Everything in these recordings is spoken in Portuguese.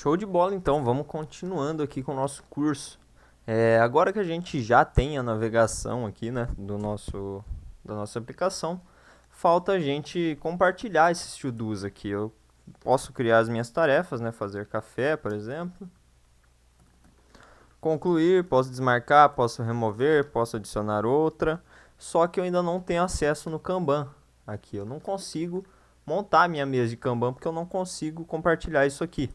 Show de bola, então, vamos continuando aqui com o nosso curso. Agora que a gente já tem a navegação aqui, né, da nossa aplicação, falta a gente compartilhar esses to-dos aqui. Eu posso criar as minhas tarefas, né, fazer café, por exemplo, concluir, posso desmarcar, posso remover, posso adicionar outra, só que eu ainda não tenho acesso no Kanban aqui. Eu não consigo montar minha mesa de Kanban porque eu não consigo compartilhar isso aqui.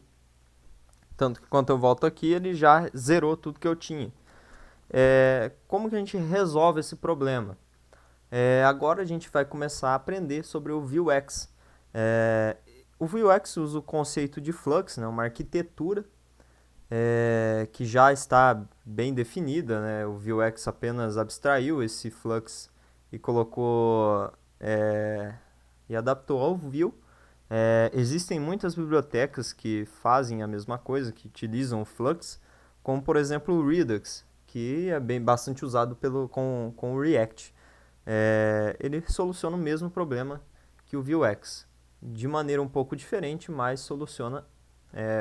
Tanto que quando eu volto aqui, ele já zerou tudo que eu tinha. Como que a gente resolve esse problema? Agora a gente vai começar a aprender sobre o Vuex. O Vuex usa o conceito de Flux, né, uma arquitetura que já está bem definida. Né? O Vuex apenas abstraiu esse Flux e colocou e adaptou ao Vue. Existem muitas bibliotecas que fazem a mesma coisa, que utilizam o Flux, como por exemplo o Redux, que é bastante usado com o React. Ele soluciona o mesmo problema que o Vuex, de maneira um pouco diferente, mas soluciona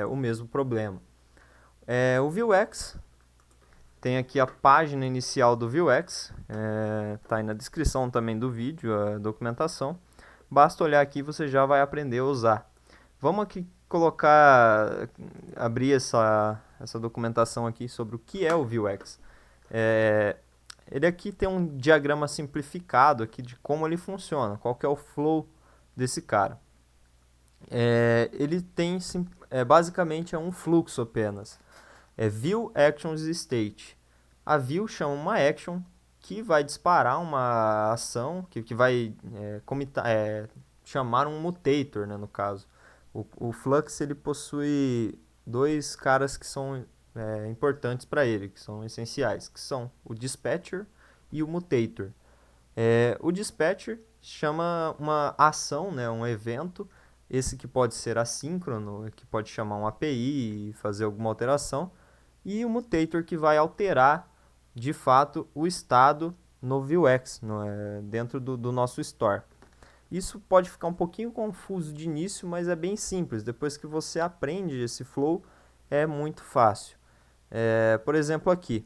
o mesmo problema. O Vuex tem aqui a página inicial do Vuex, está aí na descrição também do vídeo, a documentação. Basta olhar aqui e você já vai aprender a usar. Vamos aqui abrir essa documentação aqui sobre o que é o Vuex. Ele aqui tem um diagrama simplificado aqui de como ele funciona, qual que é o flow desse cara. Ele tem basicamente um fluxo apenas. View, Actions e State. A View chama uma action que vai disparar uma ação, que vai chamar um mutator, né, no caso. O Flux ele possui dois caras que são importantes para ele, que são essenciais, que são o Dispatcher e o Mutator. O Dispatcher chama uma ação, né, um evento, esse que pode ser assíncrono, que pode chamar um API e fazer alguma alteração, e o Mutator que vai alterar de fato o estado no Vuex, dentro do nosso store. Isso pode ficar um pouquinho confuso de início, mas é bem simples. Depois que você aprende esse flow, é muito fácil. Por exemplo, aqui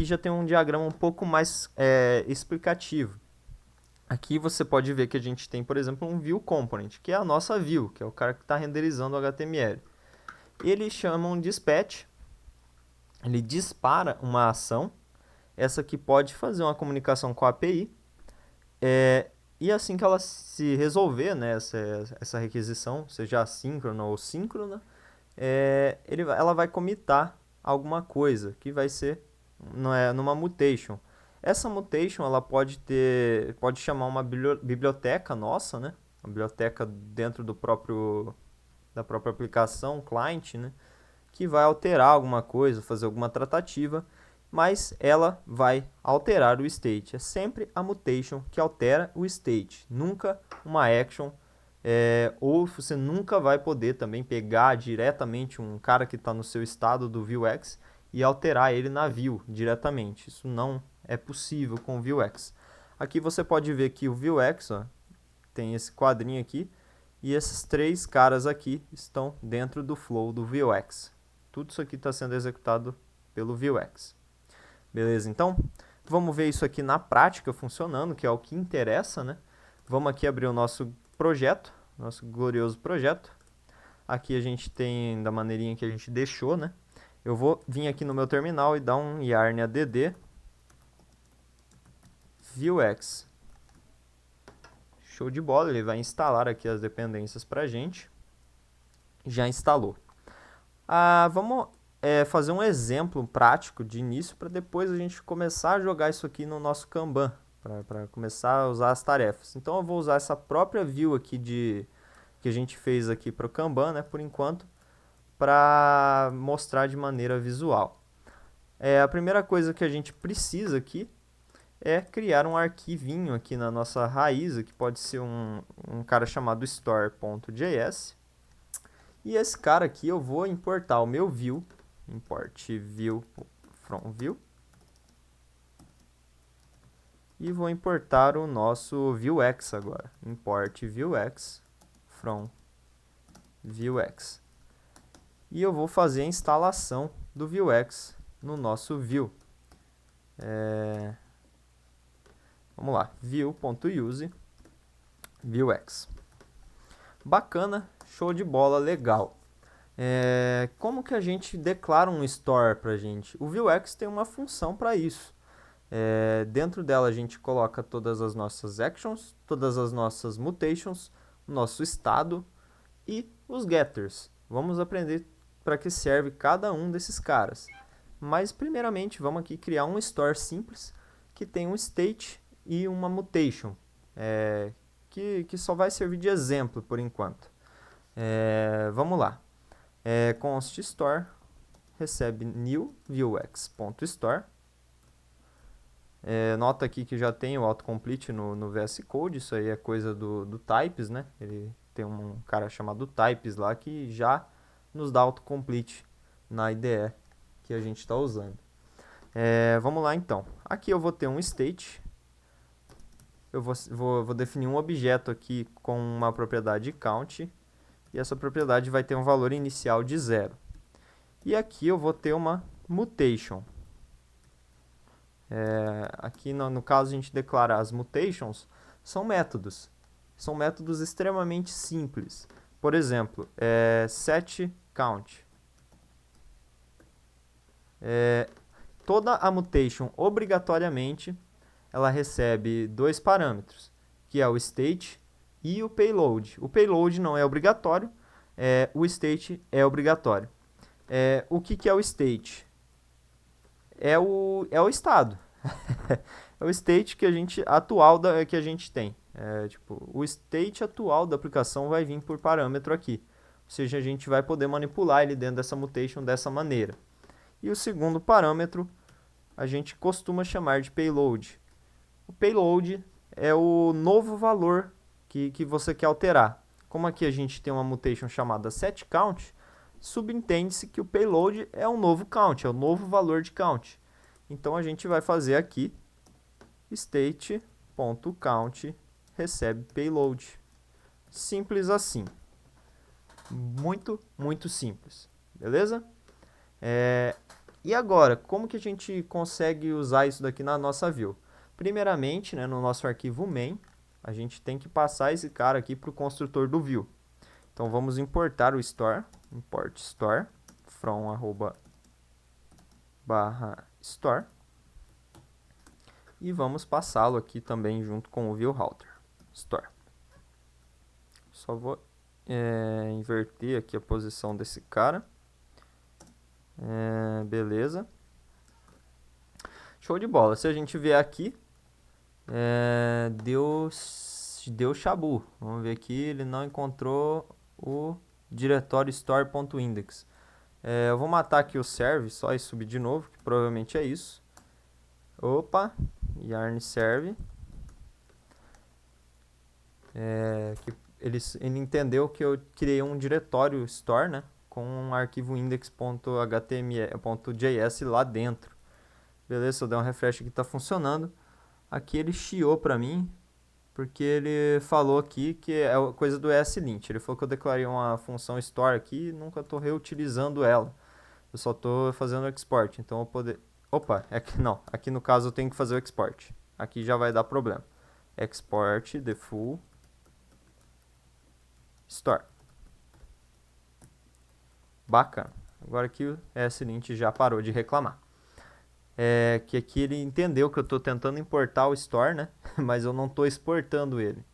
já tem um diagrama um pouco mais explicativo. Aqui você pode ver que a gente tem, por exemplo, um View Component, que é a nossa view, que é o cara que está renderizando o HTML. Ele chama um dispatch, ele dispara uma ação, essa aqui pode fazer uma comunicação com a API, e assim que ela se resolver, né, essa requisição, seja assíncrona ou síncrona, ela vai commitar alguma coisa, que vai ser numa mutation. Essa mutation ela pode chamar uma biblioteca nossa, né, uma biblioteca dentro da própria aplicação, client, né, que vai alterar alguma coisa, fazer alguma tratativa, mas ela vai alterar o state. É sempre a mutation que altera o state, nunca uma action, ou você nunca vai poder também pegar diretamente um cara que está no seu estado do Vuex e alterar ele na view diretamente. Isso não é possível com o Vuex. Aqui você pode ver que o Vuex tem esse quadrinho aqui, e esses três caras aqui estão dentro do flow do Vuex. Tudo isso aqui está sendo executado pelo Vuex. Beleza, então vamos ver isso aqui na prática funcionando, que é o que interessa, né? Vamos aqui abrir o nosso projeto, nosso glorioso projeto. Aqui a gente tem da maneirinha que a gente deixou, né? Eu vou vir aqui no meu terminal e dar um yarn add Vuex. Show de bola, ele vai instalar aqui as dependências para a gente. Já instalou. Vamos fazer um exemplo prático de início para depois a gente começar a jogar isso aqui no nosso Kanban, para começar a usar as tarefas. Então eu vou usar essa própria view aqui que a gente fez aqui para o Kanban, né, por enquanto, para mostrar de maneira visual. A primeira coisa que a gente precisa aqui é criar um arquivinho aqui na nossa raiz, que pode ser um cara chamado store.js. E esse cara aqui eu vou importar o meu view, import view from view, e vou importar o nosso Vuex agora, import Vuex from Vuex. e eu vou fazer a instalação do Vuex no nosso view. Vamos lá, view.use Vuex. Bacana, show de bola, legal. Como que a gente declara um store para a gente? O Vuex tem uma função para isso. Dentro dela a gente coloca todas as nossas actions, todas as nossas mutations, o nosso estado e os getters. Vamos aprender para que serve cada um desses caras. Mas primeiramente vamos aqui criar um store simples que tem um state e uma mutation, que só vai servir de exemplo por enquanto. Vamos lá. Const store recebe new vuex.store. Nota aqui que já tem o autocomplete no VS Code, isso aí é coisa do Types, né? Ele tem um cara chamado Types lá que já nos dá autocomplete na IDE que a gente está usando. Vamos lá então. Aqui eu vou ter um state. Eu vou definir um objeto aqui com uma propriedade count. E essa propriedade vai ter um valor inicial de 0. E aqui eu vou ter uma mutation. Aqui no caso a gente declara as mutations, são métodos. São métodos extremamente simples. Por exemplo, setCount. Toda a mutation, obrigatoriamente, ela recebe dois parâmetros, que é o state e o payload. O payload não é obrigatório, o state é obrigatório. O que é o state? É o estado. É o state que a gente, atual que a gente tem. O state atual da aplicação vai vir por parâmetro aqui. Ou seja, a gente vai poder manipular ele dentro dessa mutation dessa maneira. E o segundo parâmetro a gente costuma chamar de payload. O payload é o novo valor que você quer alterar. Como aqui a gente tem uma mutation chamada setCount, subentende-se que o payload é um novo count, é o novo valor de count. Então a gente vai fazer aqui state.count recebe payload. Simples assim. Muito, muito simples. Beleza? E agora, como que a gente consegue usar isso daqui na nossa view? Primeiramente, né, no nosso arquivo main, a gente tem que passar esse cara aqui para o construtor do view. Então vamos importar o store, import store from /store e vamos passá-lo aqui também junto com o view router store. Só vou inverter aqui a posição desse cara. Beleza. Show de bola. Se a gente vier aqui, deu chabu. Vamos ver aqui, ele não encontrou o diretório store.index. Eu vou matar aqui o serve, só e subir de novo, que provavelmente é isso. Opa, yarn serve. Ele entendeu que eu criei um diretório store, né, com um arquivo index.html.js lá dentro. Beleza, se eu der um refresh aqui, está funcionando. Aqui ele chiou para mim, porque ele falou aqui que é coisa do ESLint. Ele falou que eu declarei uma função store aqui e nunca estou reutilizando ela. Eu só estou fazendo o export. Então eu poder... Opa, não. Aqui no caso eu tenho que fazer o export. Aqui já vai dar problema. Export the full store. Bacana. Agora aqui o ESLint já parou de reclamar. Que aqui ele entendeu que eu estou tentando importar o store, né? Mas eu não estou exportando ele.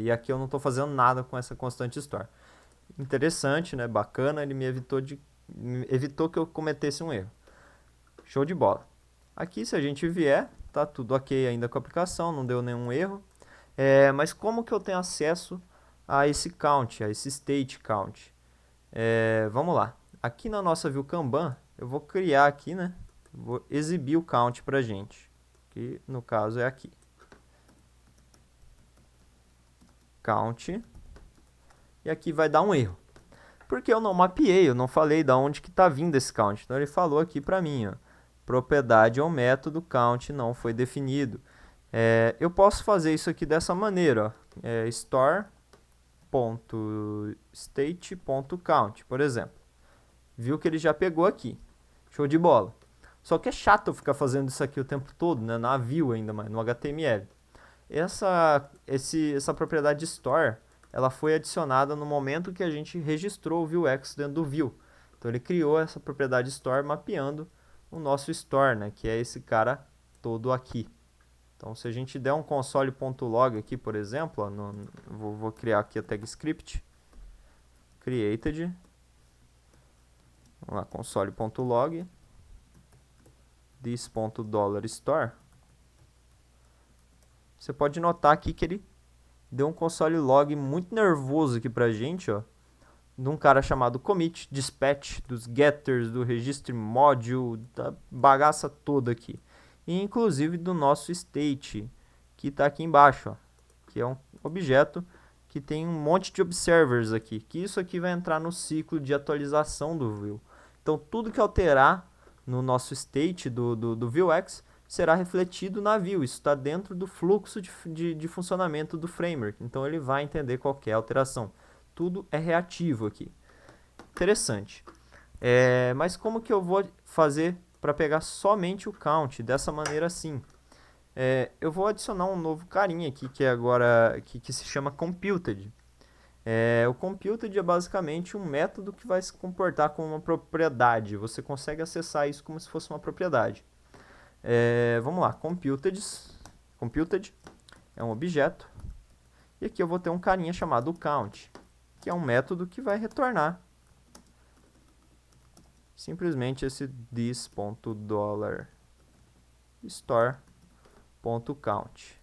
E aqui eu não estou fazendo nada com essa constante store. Interessante, né? Bacana, ele me evitou que eu cometesse um erro. Show de bola. Aqui, se a gente vier, tá tudo ok ainda com a aplicação, não deu nenhum erro. Mas como que eu tenho acesso a esse count, a esse state count? Vamos lá. Aqui na nossa view Kanban, eu vou criar aqui, né? Vou exibir o count pra gente, que no caso é aqui. Count. E aqui vai dar um erro. Porque eu não mapeei, eu não falei de onde que está vindo esse count. Então ele falou aqui para mim, ó, propriedade ou método count não foi definido. Eu posso fazer isso aqui dessa maneira, ó, store.state.count, por exemplo. Viu que ele já pegou aqui. Show de bola. Só que é chato eu ficar fazendo isso aqui o tempo todo, né? Na view ainda mais, no HTML. Essa propriedade store, ela foi adicionada no momento que a gente registrou o Vuex dentro do view. Então ele criou essa propriedade store mapeando o nosso store, né? Que é esse cara todo aqui. Então se a gente der um console.log aqui, por exemplo, ó, vou criar aqui a tag script created. Vamos lá, console.log this.$store. Você pode notar aqui que ele deu um console log muito nervoso aqui pra gente, ó, de um cara chamado commit, dispatch, dos getters, do registry module, da bagaça toda aqui. E inclusive do nosso state, que está aqui embaixo, ó, que é um objeto que tem um monte de observers aqui, que isso aqui vai entrar no ciclo de atualização do view. Então tudo que alterar no nosso state do Vuex será refletido na view. Isso está dentro do fluxo de funcionamento do framework. Então ele vai entender qualquer alteração. Tudo é reativo aqui. Interessante. Mas como que eu vou fazer para pegar somente o count dessa maneira assim? Eu vou adicionar um novo carinha aqui que é agora que se chama computed. O computed é basicamente um método que vai se comportar como uma propriedade. Você consegue acessar isso como se fosse uma propriedade. Vamos lá, computed é um objeto. E aqui eu vou ter um carinha chamado count, que é um método que vai retornar simplesmente esse this.$store.count.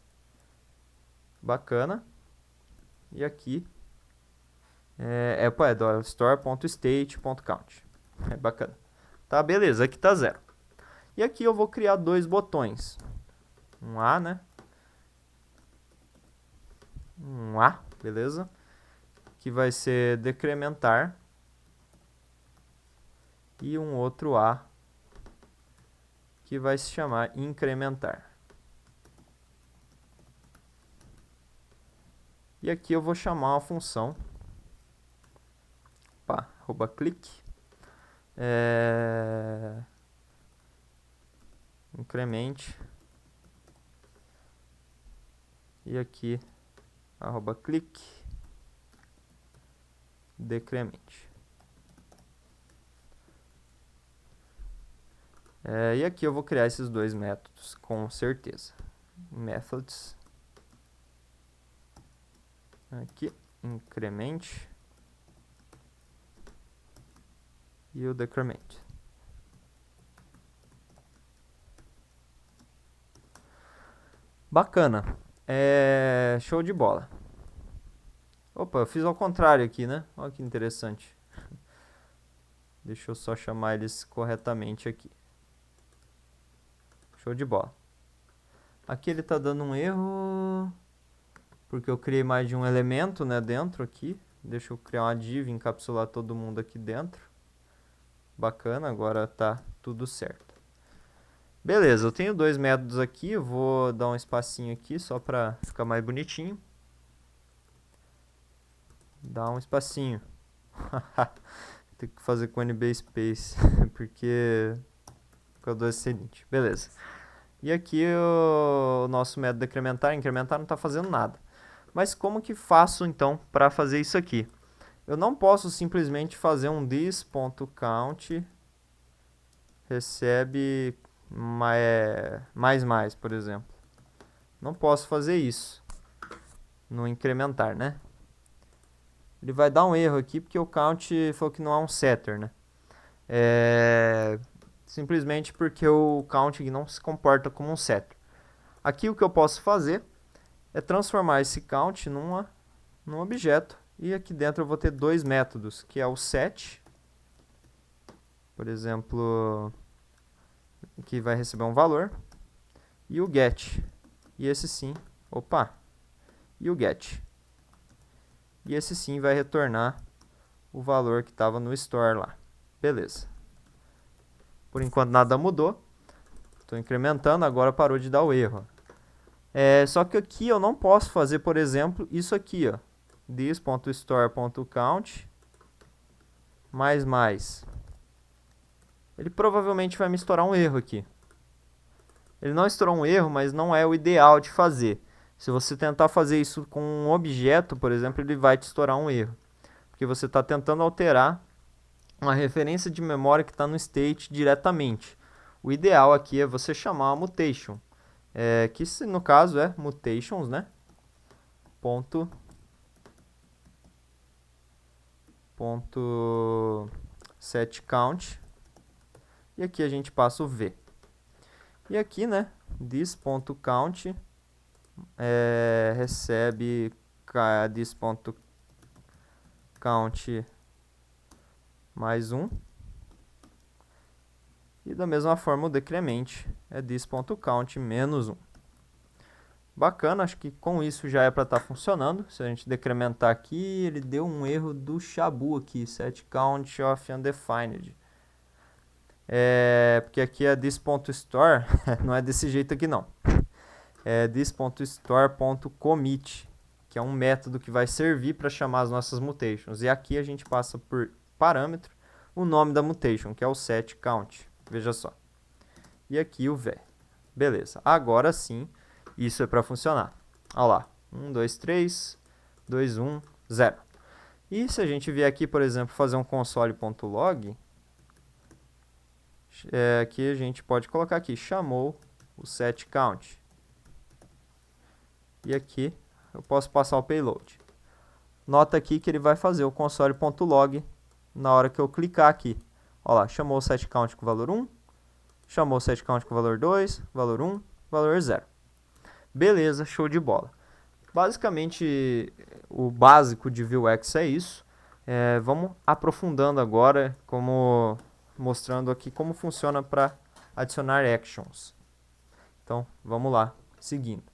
Bacana. E aqui store.state.count. É bacana. Tá, beleza, aqui tá 0. E aqui eu vou criar dois botões. Um A, né? Um A, beleza? Que vai ser decrementar. E um outro A que vai se chamar incrementar. E aqui eu vou chamar uma função @click incremente e aqui @click decremente. E aqui eu vou criar esses dois métodos com certeza. Methods aqui incremente e o decrement. Bacana. Show de bola. Opa, eu fiz ao contrário aqui, né? Olha que interessante. Deixa eu só chamar eles corretamente aqui. Show de bola. Aqui ele está dando um erro porque eu criei mais de um elemento, né, dentro aqui. Deixa eu criar uma div e encapsular todo mundo aqui dentro. Bacana, agora tá tudo certo. Beleza, eu tenho dois métodos aqui, eu vou dar um espacinho aqui só para ficar mais bonitinho. Dá um espacinho. Tem que fazer com NBSpace, porque por causa do excelente. Beleza. E aqui o nosso método decrementar, incrementar não está fazendo nada. Mas como que faço então para fazer isso aqui? Eu não posso simplesmente fazer um this.count recebe mais, por exemplo. Não posso fazer isso no incrementar, né? Ele vai dar um erro aqui porque o count falou que não é um setter, né? Simplesmente porque o count não se comporta como um setter. Aqui o que eu posso fazer é transformar esse count num objeto. E aqui dentro eu vou ter dois métodos, que é o set, por exemplo, que vai receber um valor, e o get. E esse sim, e o get. E esse sim vai retornar o valor que estava no store lá. Beleza. Por enquanto nada mudou. Estou incrementando, agora parou de dar o erro. Só que aqui eu não posso fazer, por exemplo, isso aqui, ó. This.store.count mais. ele provavelmente vai me estourar um erro aqui. Ele não estourou um erro, mas não é o ideal de fazer. Se você tentar fazer isso com um objeto, por exemplo, ele vai te estourar um erro. Porque você está tentando alterar uma referência de memória que está no state diretamente. O ideal aqui é você chamar a mutation, que no caso é mutations, né? Ponto setCount. E aqui a gente passa o V. E aqui, né, this.count recebe this.count mais 1. E da mesma forma o decremente é this.count menos 1. Bacana, acho que com isso já é para estar funcionando. Se a gente decrementar aqui, ele deu um erro do Shabu aqui, setCount of undefined. Porque aqui é this.store, não é desse jeito aqui não. É this.store.commit, que é um método que vai servir para chamar as nossas mutations. E aqui a gente passa por parâmetro o nome da mutation, que é o setCount. Veja só. E aqui o v. Beleza. Agora sim, isso é para funcionar. Olha lá. 1, 2, 3, 2, 1, 0. E se a gente vier aqui, por exemplo, fazer um console.log, aqui a gente pode colocar aqui, chamou o setCount. E aqui eu posso passar o payload. Nota aqui que ele vai fazer o console.log na hora que eu clicar aqui. Olha lá, chamou o setCount com o valor 1, chamou o setCount com o valor 2, valor 1, valor 0. Beleza, show de bola. Basicamente, o básico de Vuex é isso. Vamos aprofundando agora, mostrando aqui como funciona para adicionar actions. Então, vamos lá, seguindo.